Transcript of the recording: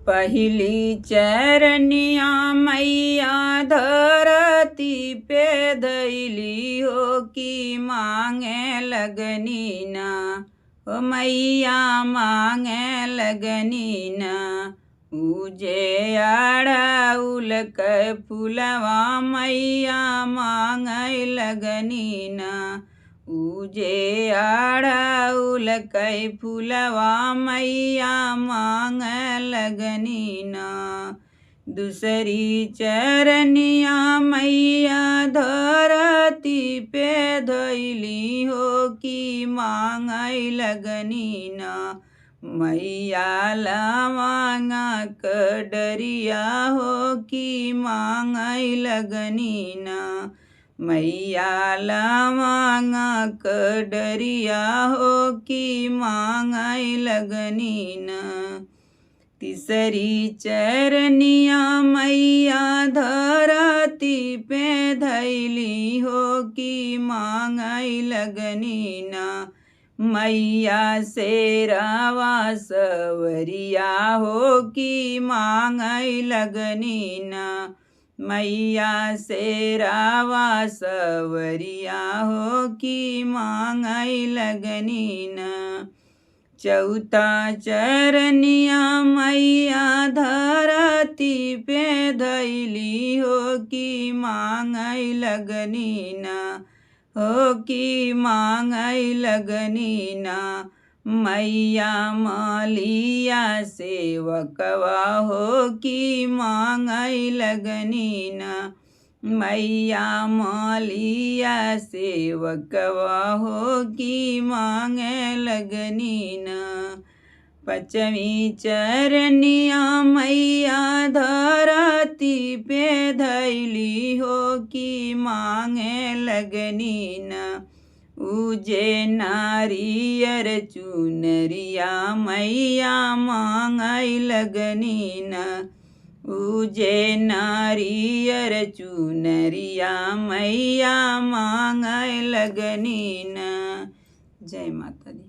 पहली चरनिया मैया धरती पे धैली हो कि मांगे लगनी ना, हो मैया मांगे लगनी ना। उजे अड़उल के फुलवा मैया मांगे लगनी ना, उजे अड़उल के फुलवा मैया मांगे लगनी ना। दूसरी चरनिया मैया धरती पे धैली हो कि मांगे लगनी ना, मैया लवांगा कड़रिया हो कि मांगे लगनी ना, मैया लवांगा कड़रिया हो कि मांगे लगनी ना। तीसरी चरनिया मैया धरती पे धैली हो कि मांगे लगनी ना, मैया शेरावा सवरिया हो कि मांगे लगनी ना, मैया शेरावा सवरिया हो कि मांगे लगनी ना। चौथा चरनिया मैया धरती पे धैली हो कि मांगे लगनी ना, हो कि मांगे लगनी ना। मैया मालिया सेवकवा हो कि मांगे लगनी ना, मैया मालिया सेवकवा हो कि मांगे लगनी ना। पांचवी चरनिया मैया धरती पे धैली हो कि मांगे लगनी ना, उजे नारियर चुनरिया मैया मांगे लगनी ना, उजे नारियर चुनरिया मैया मांगे लगनी ना। जय माता दी।